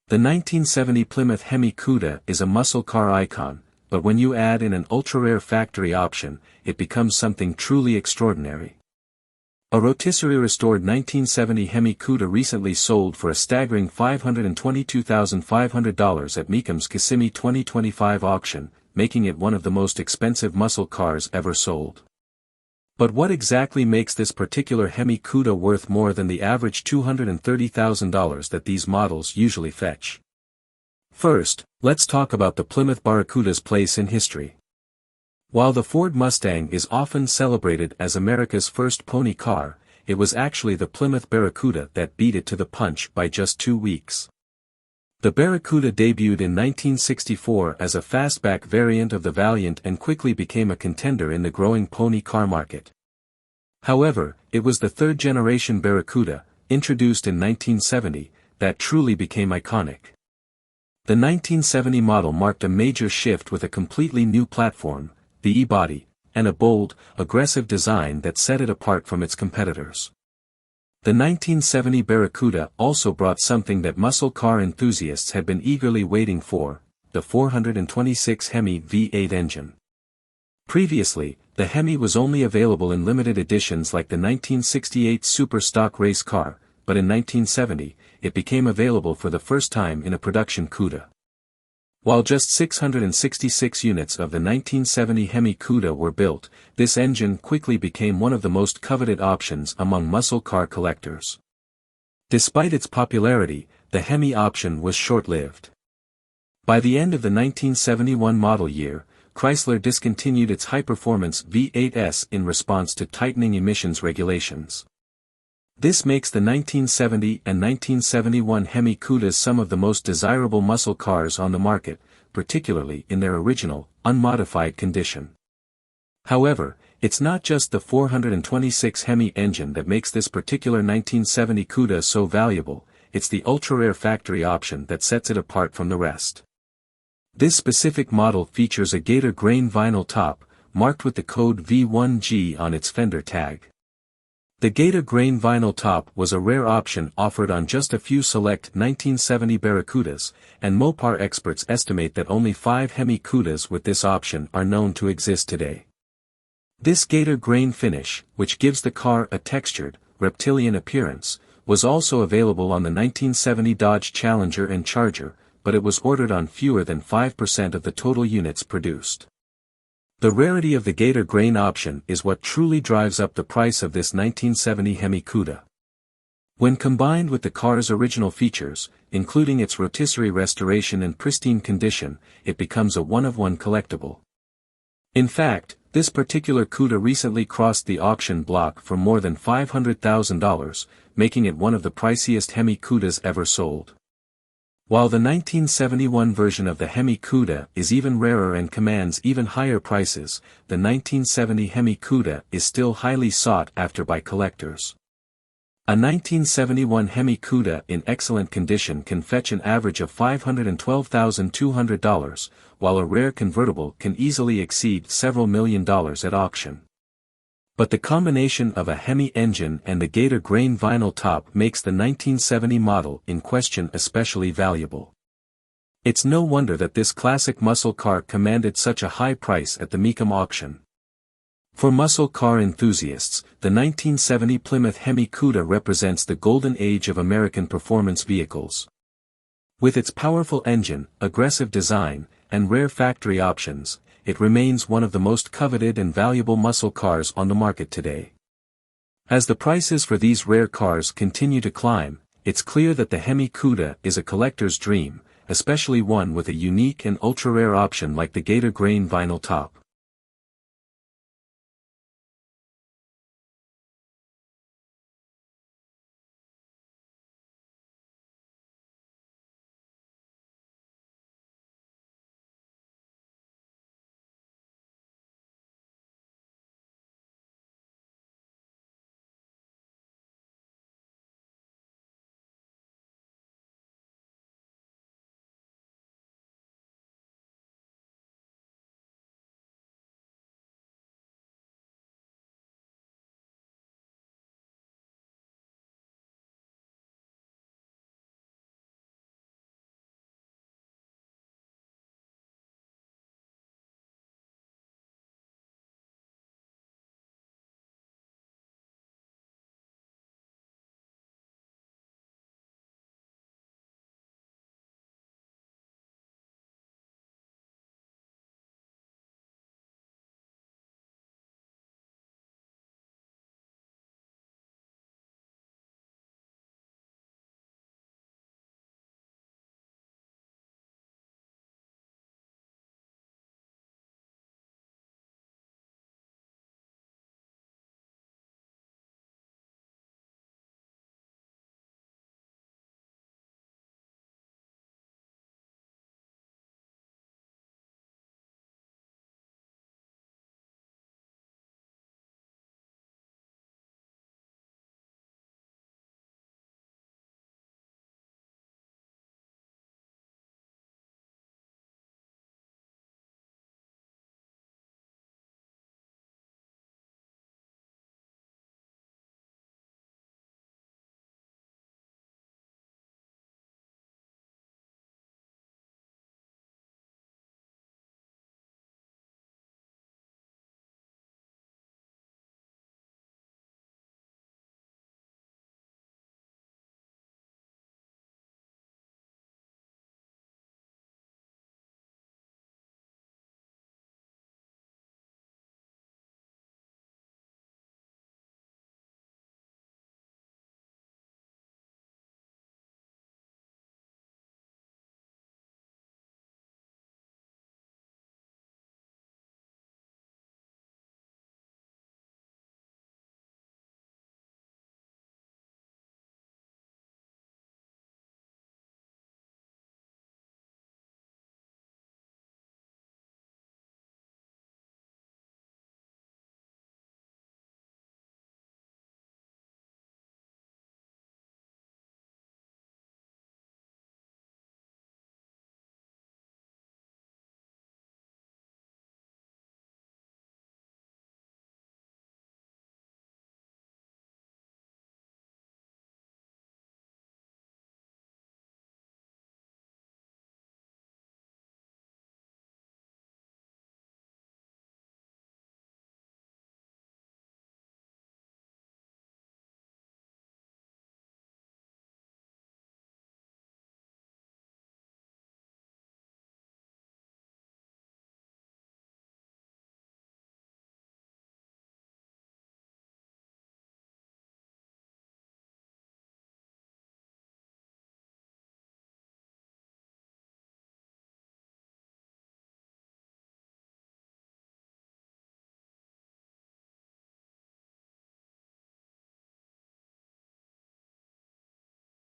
The 1970 Plymouth Hemi Cuda is a muscle car icon, but when you add in an ultra-rare factory option, it becomes something truly extraordinary. A rotisserie-restored 1970 Hemi Cuda recently sold for a staggering $522,500 at Mecum's Kissimmee 2025 auction, making it one of the most expensive muscle cars ever sold. But what exactly makes this particular Hemi Cuda worth more than the average $230,000 that these models usually fetch? First, let's talk about the Plymouth Barracuda's place in history. While the Ford Mustang is often celebrated as America's first pony car, it was actually the Plymouth Barracuda that beat it to the punch by just 2 weeks. The Barracuda debuted in 1964 as a fastback variant of the Valiant and quickly became a contender in the growing pony car market. However, it was the third-generation Barracuda, introduced in 1970, that truly became iconic. The 1970 model marked a major shift with a completely new platform, the E-body, and a bold, aggressive design that set it apart from its competitors. The 1970 Barracuda also brought something that muscle car enthusiasts had been eagerly waiting for, the 426 Hemi V8 engine. Previously, the Hemi was only available in limited editions like the 1968 Super Stock race car, but in 1970, it became available for the first time in a production Cuda. While just 666 units of the 1970 Hemi Cuda were built, this engine quickly became one of the most coveted options among muscle car collectors. Despite its popularity, the Hemi option was short-lived. By the end of the 1971 model year, Chrysler discontinued its high-performance V8s in response to tightening emissions regulations. This makes the 1970 and 1971 Hemi Cudas some of the most desirable muscle cars on the market, particularly in their original, unmodified condition. However, it's not just the 426 Hemi engine that makes this particular 1970 Cuda so valuable, it's the ultra-rare factory option that sets it apart from the rest. This specific model features a gator grain vinyl top, marked with the code V1G on its fender tag. The gator grain vinyl top was a rare option offered on just a few select 1970 Barracudas, and Mopar experts estimate that only 5 Hemi Cudas with this option are known to exist today. This gator grain finish, which gives the car a textured, reptilian appearance, was also available on the 1970 Dodge Challenger and Charger, but it was ordered on fewer than 5% of the total units produced. The rarity of the gator grain option is what truly drives up the price of this 1970 Hemi Cuda. When combined with the car's original features, including its rotisserie restoration and pristine condition, it becomes a one-of-one collectible. In fact, this particular Cuda recently crossed the auction block for more than $500,000, making it one of the priciest Hemi Cudas ever sold. While the 1971 version of the Hemi Cuda is even rarer and commands even higher prices, the 1970 Hemi Cuda is still highly sought after by collectors. A 1971 Hemi Cuda in excellent condition can fetch an average of $512,200, while a rare convertible can easily exceed several $1,000,000 at auction. But the combination of a Hemi engine and the gator grain vinyl top makes the 1970 model in question especially valuable. It's no wonder that this classic muscle car commanded such a high price at the Mecum auction. For muscle car enthusiasts, the 1970 Plymouth Hemi Cuda represents the golden age of American performance vehicles. With its powerful engine, aggressive design, and rare factory options, it remains one of the most coveted and valuable muscle cars on the market today. As the prices for these rare cars continue to climb, it's clear that the Hemi Cuda is a collector's dream, especially one with a unique and ultra-rare option like the gator grain vinyl top.